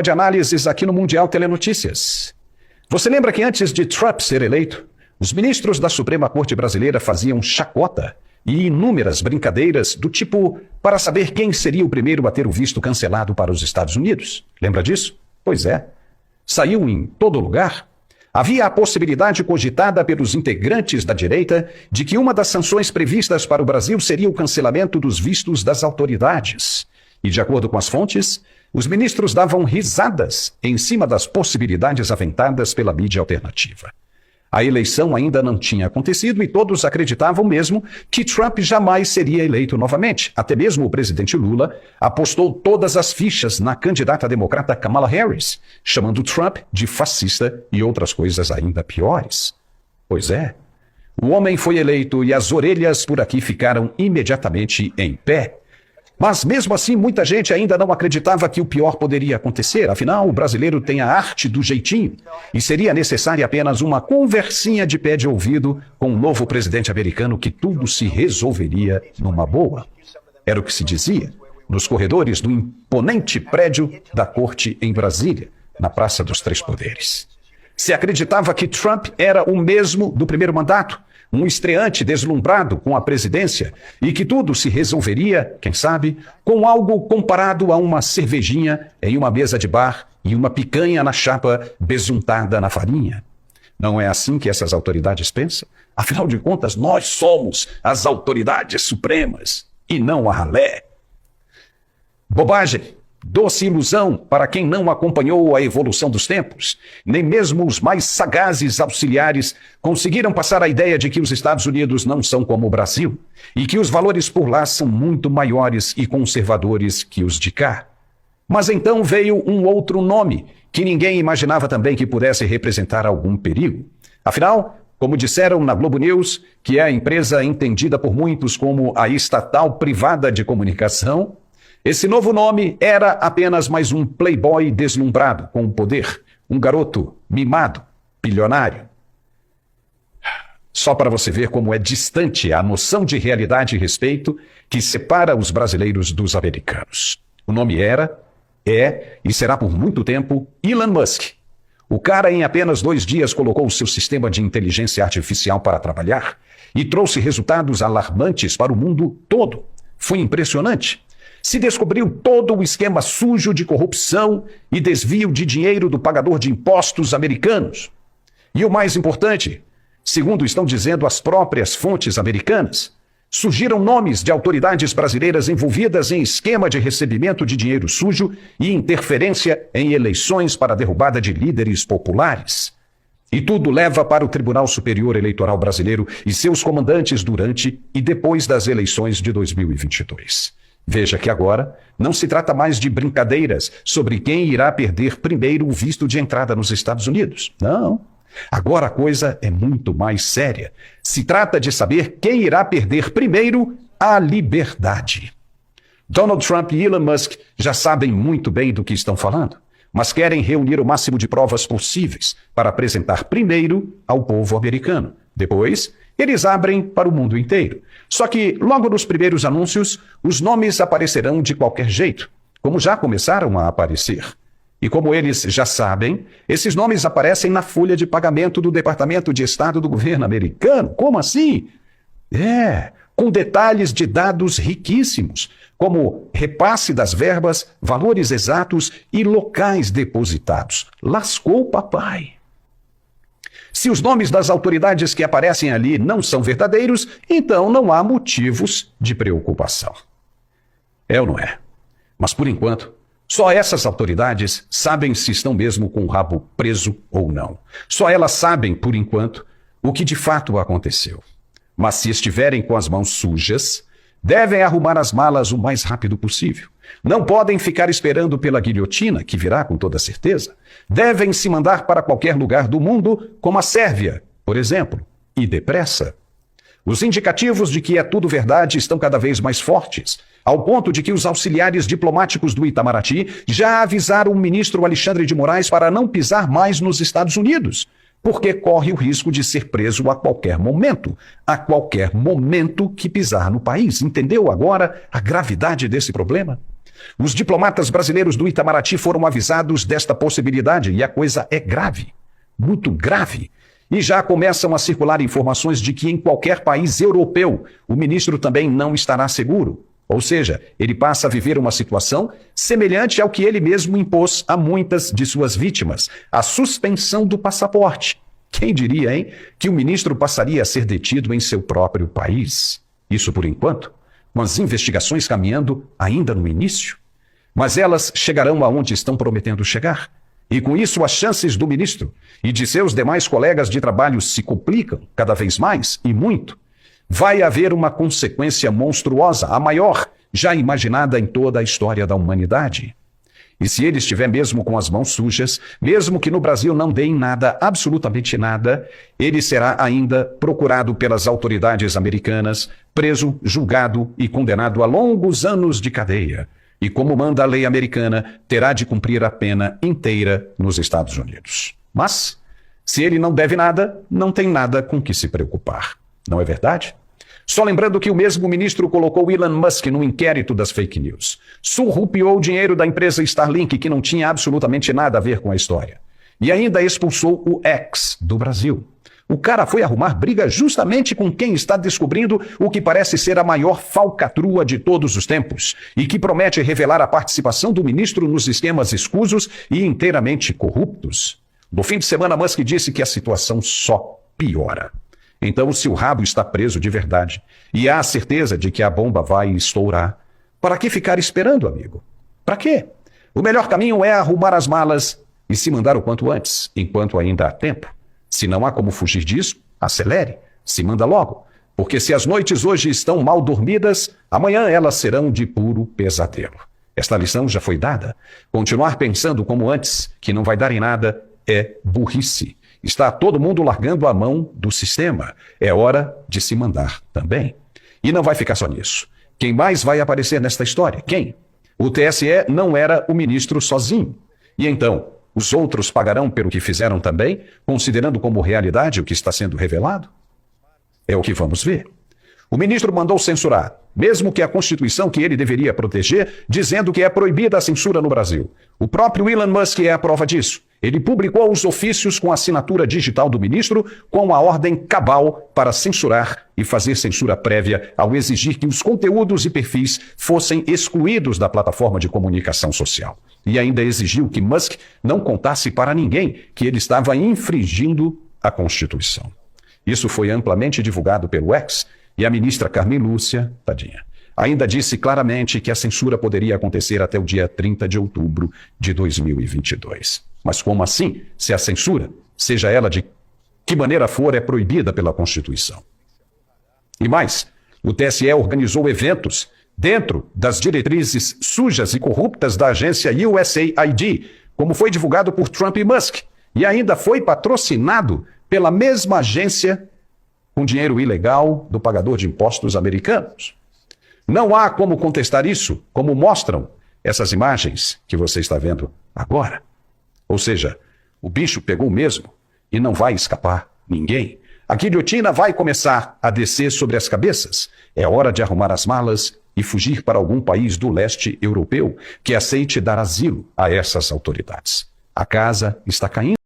de análises aqui no Mundial Telenotícias. Você lembra que antes de Trump ser eleito, os ministros da Suprema Corte Brasileira faziam chacota e inúmeras brincadeiras do tipo para saber quem seria o primeiro a ter o visto cancelado para os Estados Unidos? Lembra disso? Pois é. Saiu em todo lugar. Havia a possibilidade cogitada pelos integrantes da direita de que uma das sanções previstas para o Brasil seria o cancelamento dos vistos das autoridades. E, de acordo com as fontes, os ministros davam risadas em cima das possibilidades aventadas pela mídia alternativa. A eleição ainda não tinha acontecido e todos acreditavam mesmo que Trump jamais seria eleito novamente. Até mesmo o presidente Lula apostou todas as fichas na candidata democrata Kamala Harris, chamando Trump de fascista e outras coisas ainda piores. Pois é, o homem foi eleito e as orelhas por aqui ficaram imediatamente em pé. Mas mesmo assim, muita gente ainda não acreditava que o pior poderia acontecer. Afinal, o brasileiro tem a arte do jeitinho e seria necessária apenas uma conversinha de pé de ouvido com o novo presidente americano que tudo se resolveria numa boa. Era o que se dizia nos corredores do imponente prédio da corte em Brasília, na Praça dos Três Poderes. Se acreditava que Trump era o mesmo do primeiro mandato, um estreante deslumbrado com a presidência e que tudo se resolveria, quem sabe, com algo comparado a uma cervejinha em uma mesa de bar e uma picanha na chapa besuntada na farinha. Não é assim que essas autoridades pensam? Afinal de contas, nós somos as autoridades supremas e não a ralé. Bobagem! Doce ilusão para quem não acompanhou a evolução dos tempos. Nem mesmo os mais sagazes auxiliares conseguiram passar a ideia de que os Estados Unidos não são como o Brasil e que os valores por lá são muito maiores e conservadores que os de cá. Mas então veio um outro nome que ninguém imaginava também que pudesse representar algum perigo. Afinal, como disseram na Globo News, que é a empresa entendida por muitos como a estatal privada de comunicação, esse novo nome era apenas mais um playboy deslumbrado com o poder, um garoto mimado, bilionário. Só para você ver como é distante a noção de realidade e respeito que separa os brasileiros dos americanos. O nome era, é e será por muito tempo Elon Musk. O cara em apenas 2 dias colocou o seu sistema de inteligência artificial para trabalhar e trouxe resultados alarmantes para o mundo todo. Foi impressionante. Se descobriu todo o esquema sujo de corrupção e desvio de dinheiro do pagador de impostos americanos. E o mais importante, segundo estão dizendo as próprias fontes americanas, surgiram nomes de autoridades brasileiras envolvidas em esquema de recebimento de dinheiro sujo e interferência em eleições para a derrubada de líderes populares. E tudo leva para o Tribunal Superior Eleitoral Brasileiro e seus comandantes durante e depois das eleições de 2022. Veja que agora não se trata mais de brincadeiras sobre quem irá perder primeiro o visto de entrada nos Estados Unidos. Não. Agora a coisa é muito mais séria. Se trata de saber quem irá perder primeiro a liberdade. Donald Trump e Elon Musk já sabem muito bem do que estão falando, mas querem reunir o máximo de provas possíveis para apresentar primeiro ao povo americano. Depois, eles abrem para o mundo inteiro. Só que, logo nos primeiros anúncios, os nomes aparecerão de qualquer jeito, como já começaram a aparecer. E como eles já sabem, esses nomes aparecem na folha de pagamento do Departamento de Estado do governo americano. Como assim? Com detalhes de dados riquíssimos, como repasse das verbas, valores exatos e locais depositados. Lascou o papai. Se os nomes das autoridades que aparecem ali não são verdadeiros, então não há motivos de preocupação. É ou não é? Mas por enquanto, só essas autoridades sabem se estão mesmo com o rabo preso ou não. Só elas sabem, por enquanto, o que de fato aconteceu. Mas se estiverem com as mãos sujas, devem arrumar as malas o mais rápido possível. Não podem ficar esperando pela guilhotina, que virá com toda certeza. Devem se mandar para qualquer lugar do mundo, como a Sérvia, por exemplo, e depressa. Os indicativos de que é tudo verdade estão cada vez mais fortes, ao ponto de que os auxiliares diplomáticos do Itamaraty já avisaram o ministro Alexandre de Moraes para não pisar mais nos Estados Unidos, porque corre o risco de ser preso a qualquer momento que pisar no país. Entendeu agora a gravidade desse problema? Os diplomatas brasileiros do Itamaraty foram avisados desta possibilidade e a coisa é grave, muito grave. E já começam a circular informações de que em qualquer país europeu o ministro também não estará seguro. Ou seja, ele passa a viver uma situação semelhante ao que ele mesmo impôs a muitas de suas vítimas, a suspensão do passaporte. Quem diria, hein, que o ministro passaria a ser detido em seu próprio país? Isso por enquanto, com as investigações caminhando ainda no início. Mas elas chegarão aonde estão prometendo chegar. E com isso as chances do ministro e de seus demais colegas de trabalho se complicam cada vez mais e muito. Vai haver uma consequência monstruosa, a maior já imaginada em toda a história da humanidade. E se ele estiver mesmo com as mãos sujas, mesmo que no Brasil não dê em nada, absolutamente nada, ele será ainda procurado pelas autoridades americanas, preso, julgado e condenado a longos anos de cadeia. E como manda a lei americana, terá de cumprir a pena inteira nos Estados Unidos. Mas, se ele não deve nada, não tem nada com que se preocupar. Não é verdade? Só lembrando que o mesmo ministro colocou Elon Musk no inquérito das fake news. Surrupiou o dinheiro da empresa Starlink, que não tinha absolutamente nada a ver com a história. E ainda expulsou o X do Brasil. O cara foi arrumar briga justamente com quem está descobrindo o que parece ser a maior falcatrua de todos os tempos e que promete revelar a participação do ministro nos esquemas escusos e inteiramente corruptos. No fim de semana, Musk disse que a situação só piora. Então, se o rabo está preso de verdade e há a certeza de que a bomba vai estourar, para que ficar esperando, amigo? Para quê? O melhor caminho é arrumar as malas e se mandar o quanto antes, enquanto ainda há tempo. Se não há como fugir disso, acelere, se manda logo, porque se as noites hoje estão mal dormidas, amanhã elas serão de puro pesadelo. Esta lição já foi dada. Continuar pensando como antes, que não vai dar em nada, é burrice. Está todo mundo largando a mão do sistema. É hora de se mandar também. E não vai ficar só nisso. Quem mais vai aparecer nesta história? Quem? O TSE não era o ministro sozinho. E então, os outros pagarão pelo que fizeram também, considerando como realidade o que está sendo revelado? É o que vamos ver. O ministro mandou censurar, mesmo que a Constituição que ele deveria proteger, dizendo que é proibida a censura no Brasil. O próprio Elon Musk é a prova disso. Ele publicou os ofícios com a assinatura digital do ministro com a ordem cabal para censurar e fazer censura prévia ao exigir que os conteúdos e perfis fossem excluídos da plataforma de comunicação social. E ainda exigiu que Musk não contasse para ninguém que ele estava infringindo a Constituição. Isso foi amplamente divulgado pelo X e a ministra Carmen Lúcia, tadinha, ainda disse claramente que a censura poderia acontecer até o dia 30 de outubro de 2022. Mas como assim, se a censura, seja ela de que maneira for, é proibida pela Constituição? E mais, o TSE organizou eventos dentro das diretrizes sujas e corruptas da agência USAID, como foi divulgado por Trump e Musk, e ainda foi patrocinado pela mesma agência com dinheiro ilegal do pagador de impostos americanos. Não há como contestar isso, como mostram essas imagens que você está vendo agora. Ou seja, o bicho pegou mesmo e não vai escapar ninguém. A guilhotina vai começar a descer sobre as cabeças. É hora de arrumar as malas e fugir para algum país do leste europeu que aceite dar asilo a essas autoridades. A casa está caindo.